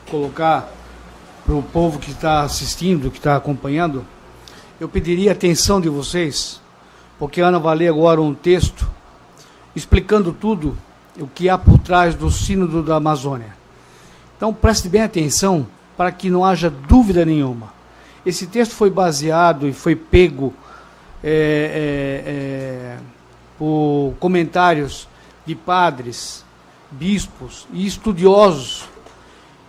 Colocar para o povo que está assistindo, que está acompanhando, eu pediria a atenção de vocês, porque a Ana vai ler agora um texto explicando tudo o que há por trás do Sínodo da Amazônia. Então preste bem atenção para que não haja dúvida nenhuma. Esse texto foi baseado e foi pego por comentários de padres, bispos e estudiosos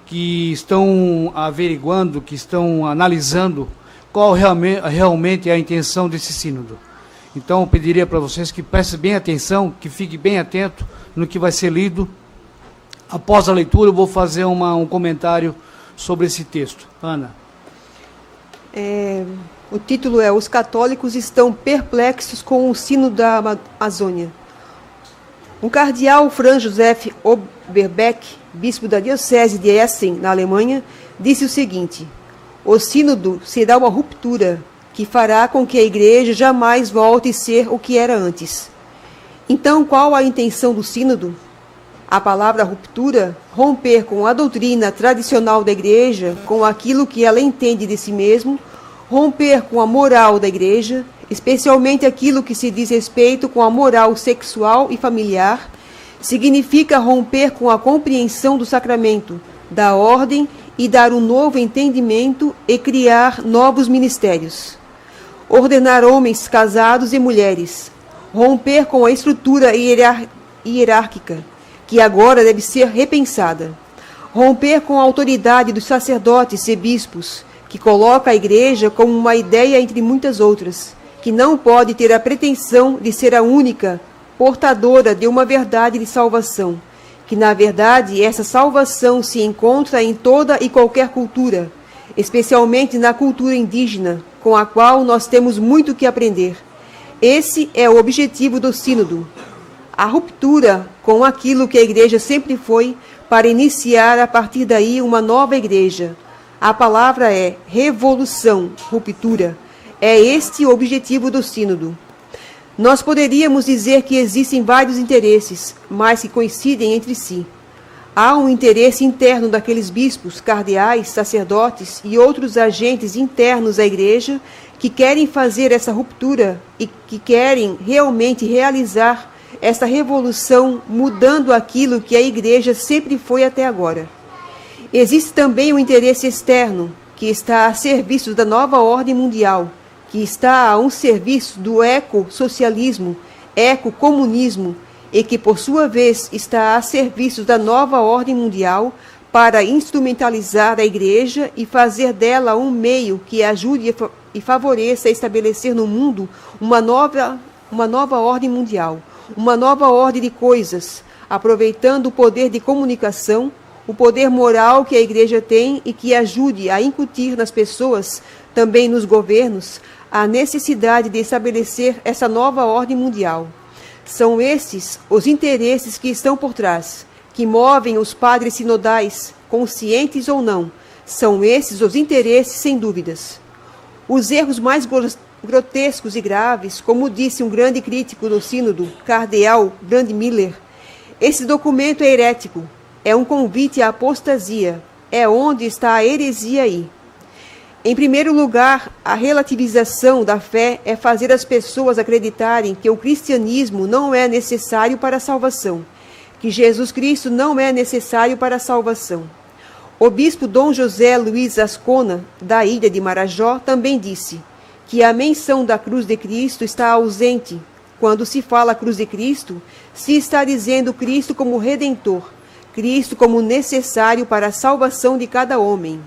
que estão averiguando, que estão analisando qual realmente é a intenção desse sínodo. Então eu pediria para vocês que prestem bem atenção, que fique bem atento no que vai ser lido. Após a leitura eu vou fazer um comentário sobre esse texto. Ana. O título é: Os católicos estão perplexos com o sínodo da Amazônia. O cardeal Franz Josef Oberbeck, bispo da diocese de Essen, na Alemanha, disse o seguinte: o sínodo será uma ruptura que fará com que a igreja jamais volte a ser o que era antes. Então, qual a intenção do sínodo? A palavra ruptura, romper com a doutrina tradicional da igreja, com aquilo que ela entende de si mesmo, romper com a moral da igreja, especialmente aquilo que se diz respeito com a moral sexual e familiar, significa romper com a compreensão do sacramento, da ordem e dar um novo entendimento e criar novos ministérios. Ordenar homens casados e mulheres, romper com a estrutura hierárquica, que agora deve ser repensada. Romper com a autoridade dos sacerdotes e bispos, que coloca a igreja como uma ideia entre muitas outras, que não pode ter a pretensão de ser a única portadora de uma verdade de salvação, que na verdade essa salvação se encontra em toda e qualquer cultura, especialmente na cultura indígena, com a qual nós temos muito que aprender. Esse é o objetivo do sínodo. A ruptura com aquilo que a igreja sempre foi, para iniciar a partir daí uma nova igreja. A palavra é revolução, ruptura. É este o objetivo do sínodo. Nós poderíamos dizer que existem vários interesses, mas que coincidem entre si. Há um interesse interno daqueles bispos, cardeais, sacerdotes e outros agentes internos à igreja que querem fazer essa ruptura e que querem realmente realizar essa revolução, mudando aquilo que a igreja sempre foi até agora. Existe também um interesse externo, que está a serviço da nova ordem mundial, que está a um serviço do ecossocialismo, ecocomunismo, e que, por sua vez, está a serviço da nova ordem mundial para instrumentalizar a igreja e fazer dela um meio que ajude e favoreça a estabelecer no mundo uma nova ordem mundial, uma nova ordem de coisas, aproveitando o poder de comunicação, o poder moral que a igreja tem e que ajude a incutir nas pessoas, também nos governos, a necessidade de estabelecer essa nova ordem mundial. São esses os interesses que estão por trás, que movem os padres sinodais, conscientes ou não. São esses os interesses, sem dúvidas. Os erros mais grotescos e graves, como disse um grande crítico do sínodo, cardeal Brandmiller, esse documento é herético, é um convite à apostasia, é onde está a heresia aí. Em primeiro lugar, a relativização da fé é fazer as pessoas acreditarem que o cristianismo não é necessário para a salvação, que Jesus Cristo não é necessário para a salvação. O bispo Dom José Luiz Ascona, da ilha de Marajó, também disse que a menção da cruz de Cristo está ausente. Quando se fala cruz de Cristo, se está dizendo Cristo como redentor, Cristo como necessário para a salvação de cada homem.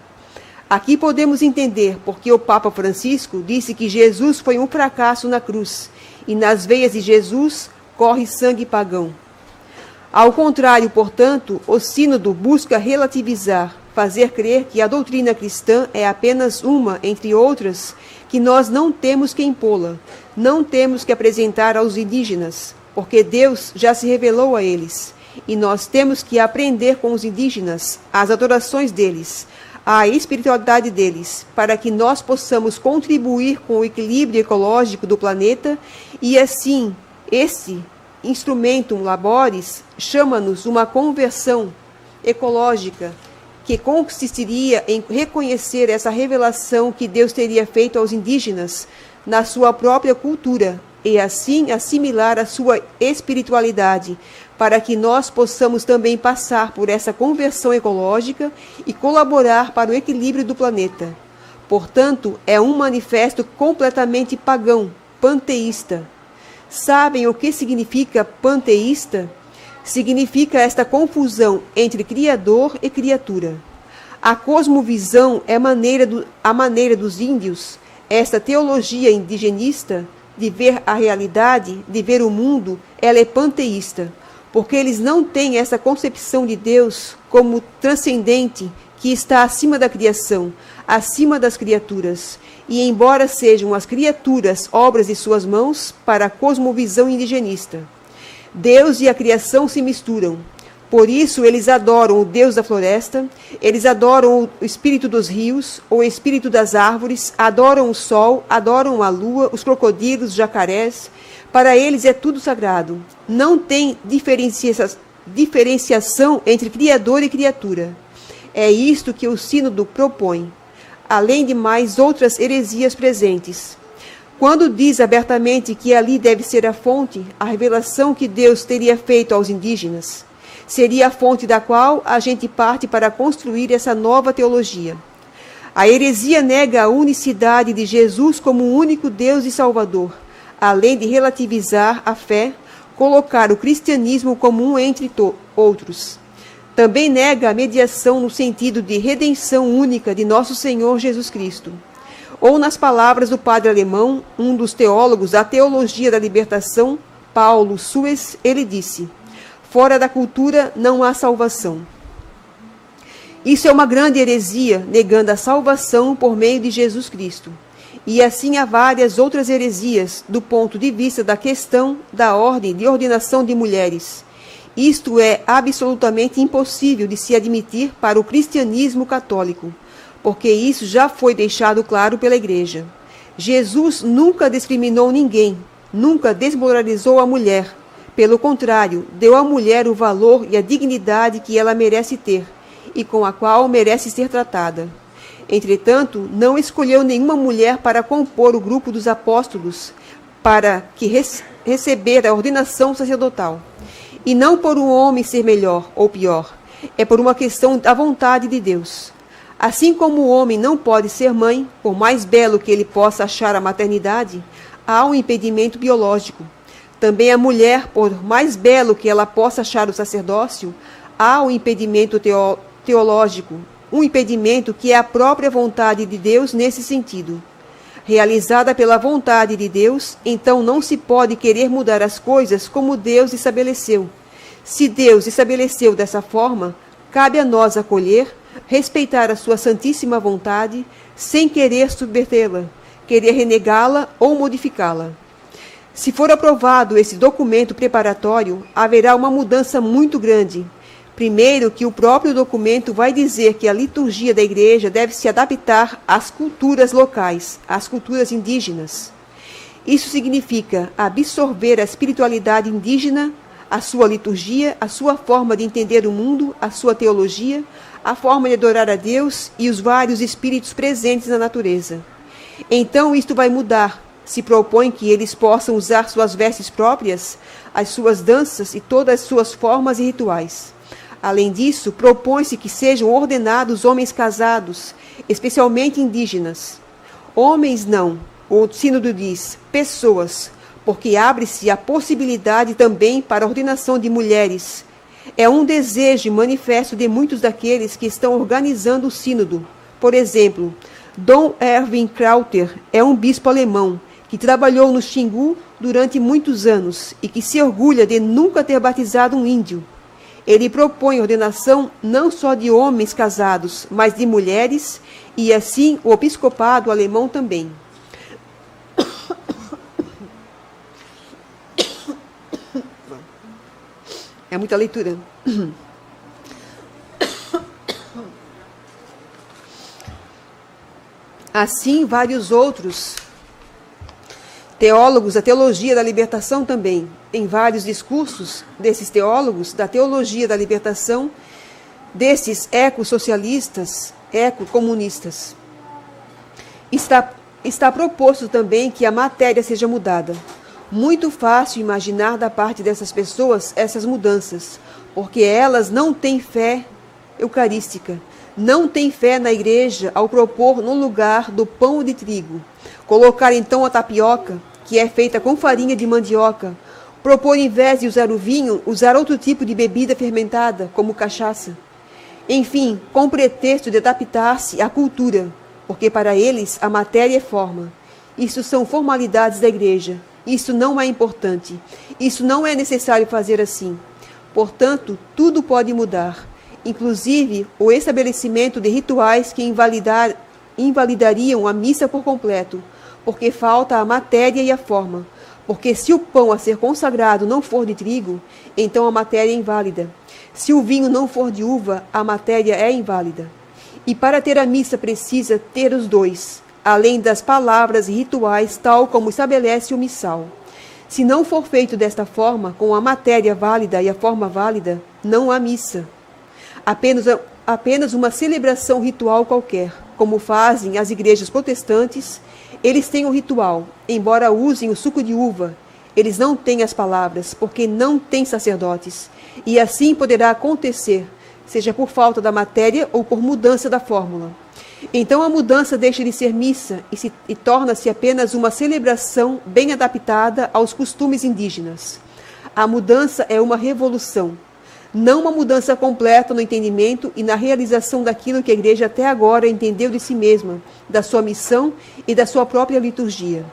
Aqui podemos entender porque o Papa Francisco disse que Jesus foi um fracasso na cruz, e nas veias de Jesus corre sangue pagão. Ao contrário, portanto, o sínodo busca relativizar, fazer crer que a doutrina cristã é apenas uma, entre outras, que nós não temos que impô-la, não temos que apresentar aos indígenas, porque Deus já se revelou a eles, e nós temos que aprender com os indígenas as adorações deles, a espiritualidade deles, para que nós possamos contribuir com o equilíbrio ecológico do planeta e assim, esse instrumentum laboris chama-nos uma conversão ecológica, que consistiria em reconhecer essa revelação que Deus teria feito aos indígenas na sua própria cultura e assim assimilar a sua espiritualidade, para que nós possamos também passar por essa conversão ecológica e colaborar para o equilíbrio do planeta. Portanto, é um manifesto completamente pagão, panteísta. Sabem o que significa panteísta? Significa esta confusão entre Criador e criatura. A cosmovisão é a maneira dos índios, esta teologia indigenista, de ver a realidade, de ver o mundo, ela é panteísta, porque eles não têm essa concepção de Deus como transcendente, que está acima da criação, acima das criaturas. E embora sejam as criaturas obras de suas mãos, para a cosmovisão indigenista, Deus e a criação se misturam. Por isso, eles adoram o Deus da floresta, eles adoram o espírito dos rios, o espírito das árvores, adoram o sol, adoram a lua, os crocodilos, os jacarés. Para eles é tudo sagrado. Não tem diferenciação entre criador e criatura. É isto que o sínodo propõe, além de mais outras heresias presentes. Quando diz abertamente que ali deve ser a fonte, a revelação que Deus teria feito aos indígenas, seria a fonte da qual a gente parte para construir essa nova teologia. A heresia nega a unicidade de Jesus como o único Deus e Salvador, além de relativizar a fé, colocar o cristianismo como um entre outros. Também nega a mediação no sentido de redenção única de nosso Senhor Jesus Cristo. Ou nas palavras do padre alemão, um dos teólogos da teologia da libertação, Paulo Suess, ele disse: fora da cultura não há salvação. Isso é uma grande heresia, negando a salvação por meio de Jesus Cristo. E assim há várias outras heresias do ponto de vista da questão da ordem de ordenação de mulheres. Isto é absolutamente impossível de se admitir para o cristianismo católico, porque isso já foi deixado claro pela Igreja. Jesus nunca discriminou ninguém, nunca desmoralizou a mulher. Pelo contrário, deu à mulher o valor e a dignidade que ela merece ter, e com a qual merece ser tratada. Entretanto, não escolheu nenhuma mulher para compor o grupo dos apóstolos, para que receber a ordenação sacerdotal. E não por um homem ser melhor ou pior, é por uma questão da vontade de Deus. Assim como o homem não pode ser mãe, por mais belo que ele possa achar a maternidade, há um impedimento biológico. Também a mulher, por mais belo que ela possa achar o sacerdócio, há um impedimento teológico, um impedimento que é a própria vontade de Deus nesse sentido. Realizada pela vontade de Deus, então não se pode querer mudar as coisas como Deus estabeleceu. Se Deus estabeleceu dessa forma, cabe a nós acolher, respeitar a sua santíssima vontade, sem querer subvertê-la, querer renegá-la ou modificá-la. Se for aprovado esse documento preparatório, haverá uma mudança muito grande. Primeiro, que o próprio documento vai dizer que a liturgia da Igreja deve se adaptar às culturas locais, às culturas indígenas. Isso significa absorver a espiritualidade indígena, a sua liturgia, a sua forma de entender o mundo, a sua teologia, a forma de adorar a Deus e os vários espíritos presentes na natureza. Então isto vai mudar. Se propõe que eles possam usar suas vestes próprias, as suas danças e todas as suas formas e rituais. Além disso, propõe-se que sejam ordenados homens casados, especialmente indígenas. Homens não, o sínodo diz, pessoas, porque abre-se a possibilidade também para a ordenação de mulheres. É um desejo manifesto de muitos daqueles que estão organizando o sínodo. Por exemplo, Dom Erwin Krauter é um bispo alemão que trabalhou no Xingu durante muitos anos e que se orgulha de nunca ter batizado um índio. Ele propõe ordenação não só de homens casados, mas de mulheres, e assim o episcopado alemão também. É muita leitura. Assim, vários outros teólogos da teologia da libertação também, em vários discursos desses teólogos da teologia da libertação, desses ecossocialistas, ecocomunistas. Está proposto também que a matéria seja mudada. Muito fácil imaginar da parte dessas pessoas essas mudanças, porque elas não têm fé eucarística, não têm fé na igreja ao propor no lugar do pão de trigo, colocar então a tapioca, que é feita com farinha de mandioca, propor em vez de usar o vinho, usar outro tipo de bebida fermentada, como cachaça. Enfim, com pretexto de adaptar-se à cultura, porque para eles a matéria é forma. Isso são formalidades da igreja. Isso não é importante. Isso não é necessário fazer assim. Portanto, tudo pode mudar, inclusive o estabelecimento de rituais que invalidariam a missa por completo, porque falta a matéria e a forma. Porque se o pão a ser consagrado não for de trigo, então a matéria é inválida. Se o vinho não for de uva, a matéria é inválida. E para ter a missa precisa ter os dois, além das palavras e rituais, tal como estabelece o missal. Se não for feito desta forma, com a matéria válida e a forma válida, não há missa. Apenas uma celebração ritual qualquer, como fazem as igrejas protestantes. Eles têm o ritual, embora usem o suco de uva. Eles não têm as palavras, porque não têm sacerdotes. E assim poderá acontecer, seja por falta da matéria ou por mudança da fórmula. Então a mudança deixa de ser missa e torna-se apenas uma celebração bem adaptada aos costumes indígenas. A mudança é uma revolução, não uma mudança completa no entendimento e na realização daquilo que a igreja até agora entendeu de si mesma, da sua missão e da sua própria liturgia.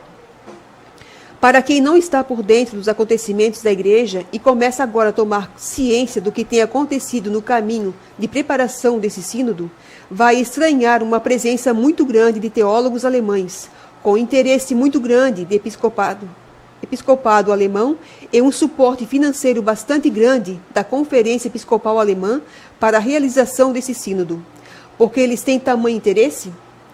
Para quem não está por dentro dos acontecimentos da igreja e começa agora a tomar ciência do que tem acontecido no caminho de preparação desse sínodo, vai estranhar uma presença muito grande de teólogos alemães, com interesse muito grande de episcopado alemão e um suporte financeiro bastante grande da Conferência Episcopal Alemã para a realização desse sínodo. Por que eles têm tamanho interesse?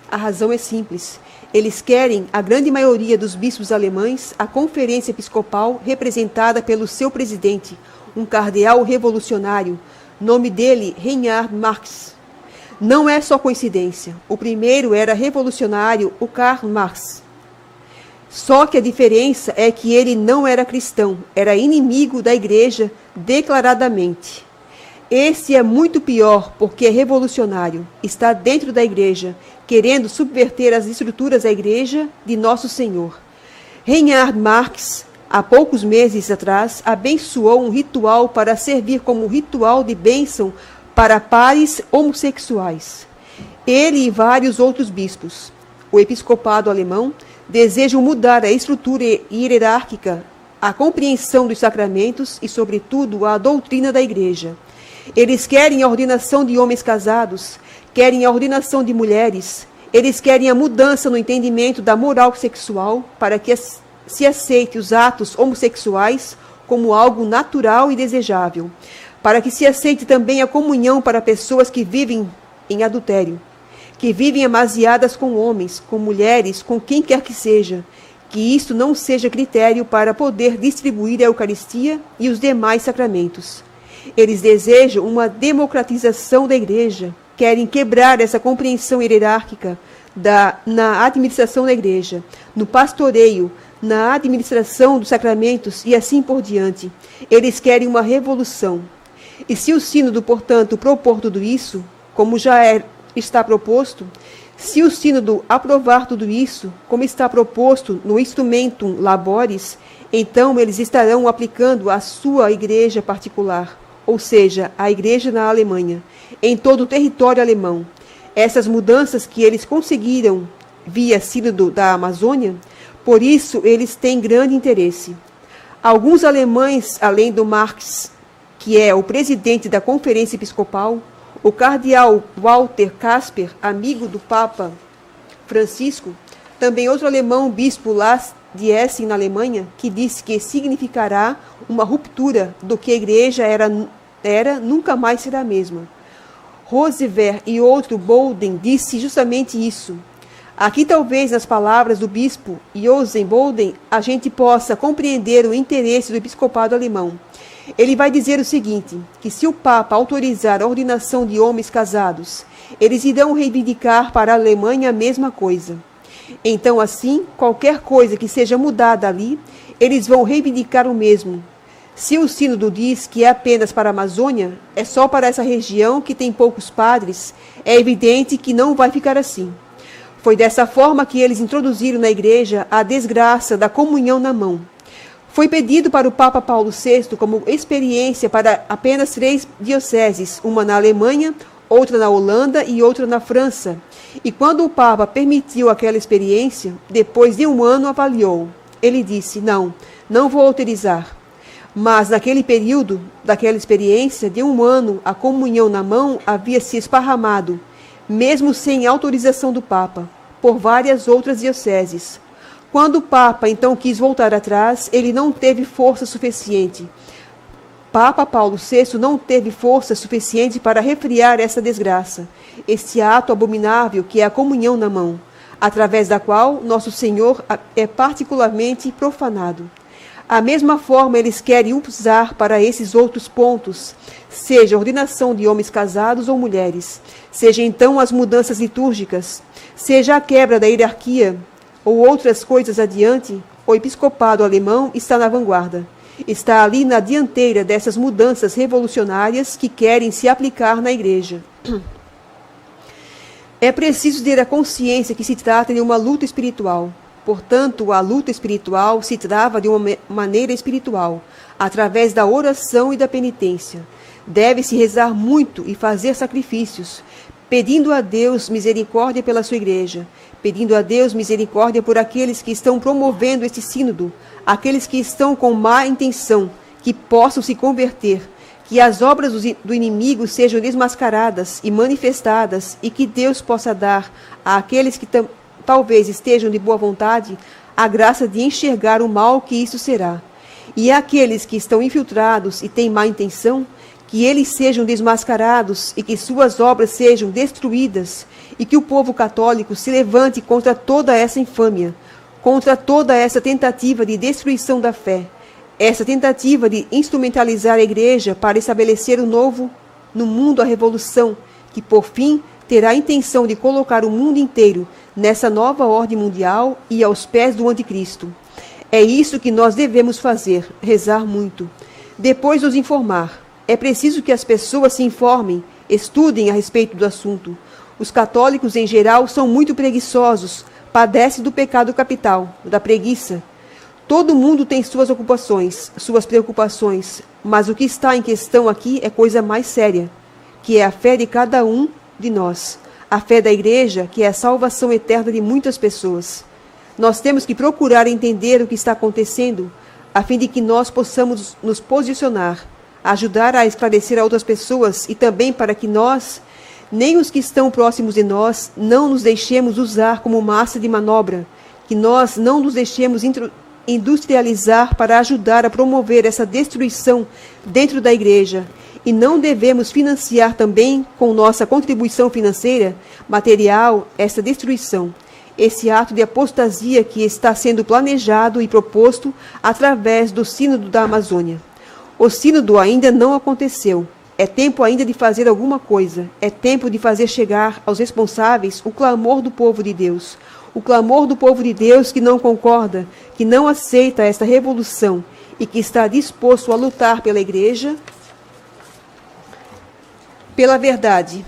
A razão é simples. Eles querem, a grande maioria dos bispos alemães, a Conferência Episcopal representada pelo seu presidente, um cardeal revolucionário, nome dele Reinhard Marx. Não é só coincidência. O primeiro era revolucionário, o Karl Marx. Só que a diferença é que ele não era cristão, era inimigo da igreja declaradamente. Esse é muito pior porque é revolucionário, está dentro da igreja, querendo subverter as estruturas da igreja de Nosso Senhor. Reinhard Marx, há poucos meses atrás, abençoou um ritual para servir como ritual de bênção para pares homossexuais. Ele e vários outros bispos. O episcopado alemão desejam mudar a estrutura hierárquica, a compreensão dos sacramentos e, sobretudo, a doutrina da igreja. Eles querem a ordenação de homens casados, querem a ordenação de mulheres, eles querem a mudança no entendimento da moral sexual para que se aceite os atos homossexuais como algo natural e desejável, para que se aceite também a comunhão para pessoas que vivem em adultério, que vivem amasiadas com homens, com mulheres, com quem quer que seja, que isto não seja critério para poder distribuir a Eucaristia e os demais sacramentos. Eles desejam uma democratização da igreja, querem quebrar essa compreensão hierárquica na administração da igreja, no pastoreio, na administração dos sacramentos e assim por diante. Eles querem uma revolução. E se o sínodo, portanto, propor tudo isso, como está proposto, se o sínodo aprovar tudo isso, como está proposto no Instrumentum Laboris, então eles estarão aplicando a sua igreja particular, ou seja, a igreja na Alemanha, em todo o território alemão. Essas mudanças que eles conseguiram via sínodo da Amazônia, por isso eles têm grande interesse. Alguns alemães, além do Marx, que é o presidente da Conferência Episcopal, o cardeal Walter Kasper, amigo do Papa Francisco, também outro alemão, bispo lá de Essen, na Alemanha, que disse que significará uma ruptura do que a igreja era nunca mais será a mesma. Roosevelt e outro Bolden disse justamente isso. Aqui talvez nas palavras do bispo Josef Bolden a gente possa compreender o interesse do episcopado alemão. Ele vai dizer o seguinte, que se o Papa autorizar a ordenação de homens casados, eles irão reivindicar para a Alemanha a mesma coisa. Então, assim, qualquer coisa que seja mudada ali, eles vão reivindicar o mesmo. Se o sínodo diz que é apenas para a Amazônia, é só para essa região que tem poucos padres, é evidente que não vai ficar assim. Foi dessa forma que eles introduziram na igreja a desgraça da comunhão na mão. Foi pedido para o Papa Paulo VI como experiência para apenas 3 dioceses, uma na Alemanha, outra na Holanda e outra na França. E quando o Papa permitiu aquela experiência, depois de 1 ano avaliou. Ele disse, não vou autorizar. Mas naquele período, daquela experiência, de 1 ano, a comunhão na mão havia se esparramado, mesmo sem autorização do Papa, por várias outras dioceses. Quando o Papa então quis voltar atrás, ele não teve força suficiente. Papa Paulo VI não teve força suficiente para refrear essa desgraça, este ato abominável que é a comunhão na mão, através da qual nosso Senhor é particularmente profanado. A mesma forma eles querem usar para esses outros pontos, seja a ordenação de homens casados ou mulheres, seja então as mudanças litúrgicas, seja a quebra da hierarquia ou outras coisas adiante, o episcopado alemão está na vanguarda. Está ali na dianteira dessas mudanças revolucionárias que querem se aplicar na igreja. É preciso ter a consciência que se trata de uma luta espiritual. Portanto, a luta espiritual se trava de uma maneira espiritual, através da oração e da penitência. Deve-se rezar muito e fazer sacrifícios, pedindo a Deus misericórdia pela sua igreja, pedindo a Deus misericórdia por aqueles que estão promovendo este sínodo, aqueles que estão com má intenção, que possam se converter, que as obras do inimigo sejam desmascaradas e manifestadas e que Deus possa dar àqueles que talvez estejam de boa vontade a graça de enxergar o mal que isso será. E àqueles que estão infiltrados e têm má intenção, que eles sejam desmascarados e que suas obras sejam destruídas e que o povo católico se levante contra toda essa infâmia, contra toda essa tentativa de destruição da fé, essa tentativa de instrumentalizar a igreja para estabelecer o novo no mundo, a revolução, que por fim terá a intenção de colocar o mundo inteiro nessa nova ordem mundial e aos pés do anticristo. É isso que nós devemos fazer, rezar muito. Depois nos informar. É preciso que as pessoas se informem, estudem a respeito do assunto. Os católicos, em geral, são muito preguiçosos, padecem do pecado capital, da preguiça. Todo mundo tem suas ocupações, suas preocupações, mas o que está em questão aqui é coisa mais séria, que é a fé de cada um de nós, a fé da igreja, que é a salvação eterna de muitas pessoas. Nós temos que procurar entender o que está acontecendo, a fim de que nós possamos nos posicionar, ajudar a esclarecer a outras pessoas e também para que nós, nem os que estão próximos de nós, não nos deixemos usar como massa de manobra, que nós não nos deixemos industrializar para ajudar a promover essa destruição dentro da igreja. E não devemos financiar também, com nossa contribuição financeira, material, essa destruição, esse ato de apostasia que está sendo planejado e proposto através do Sínodo da Amazônia. O sínodo ainda não aconteceu. É tempo ainda de fazer alguma coisa. É tempo de fazer chegar aos responsáveis o clamor do povo de Deus. O clamor do povo de Deus que não concorda, que não aceita esta revolução e que está disposto a lutar pela igreja, pela verdade.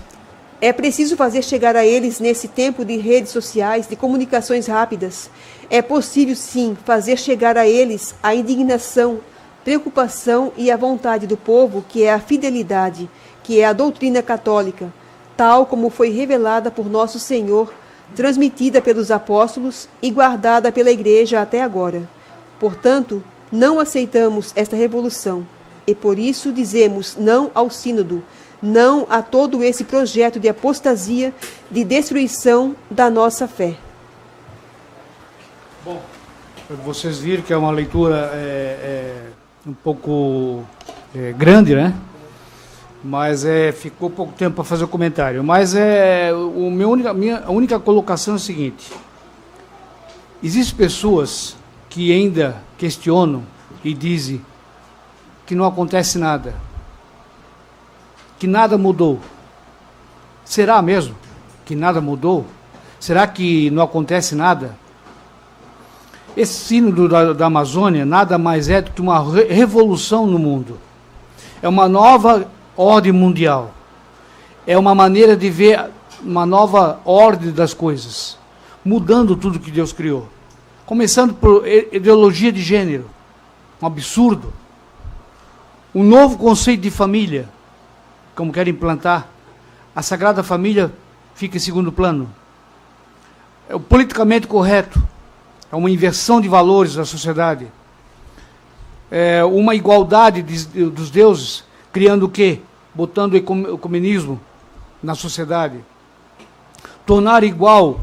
É preciso fazer chegar a eles nesse tempo de redes sociais, de comunicações rápidas. É possível, sim, fazer chegar a eles a indignação, preocupação e a vontade do povo, que é a fidelidade, que é a doutrina católica, tal como foi revelada por nosso Senhor, transmitida pelos apóstolos e guardada pela igreja até agora. Portanto, não aceitamos esta revolução e por isso dizemos não ao sínodo, não a todo esse projeto de apostasia, de destruição da nossa fé. Bom, vocês viram que é uma leitura um pouco grande, né? Mas ficou pouco tempo para fazer o comentário. Mas a única colocação é a seguinte: existem pessoas que ainda questionam e dizem que não acontece nada, que nada mudou. Será mesmo que nada mudou? Será que não acontece nada? Esse sínodo da Amazônia nada mais é do que uma revolução no mundo. É uma nova ordem mundial. É uma maneira de ver uma nova ordem das coisas, mudando tudo que Deus criou. Começando por ideologia de gênero, um absurdo. Um novo conceito de família, como querem implantar. A Sagrada Família fica em segundo plano. É o politicamente correto. É uma inversão de valores da sociedade. É uma igualdade dos deuses, criando o quê? Botando o ecumenismo na sociedade. Tornar igual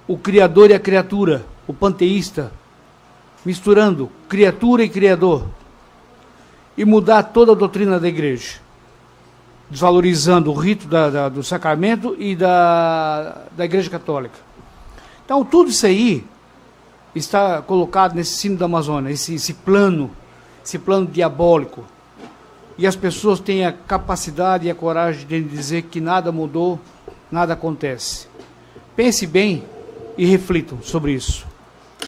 o Criador e a criatura, o panteísta, misturando criatura e Criador. E mudar toda a doutrina da igreja, desvalorizando o rito do sacramento e da Igreja Católica. Então, tudo isso aí está colocado nesse sínodo da Amazônia, esse plano diabólico. E as pessoas têm a capacidade e a coragem de dizer que nada mudou, nada acontece. Pense bem e reflitam sobre isso.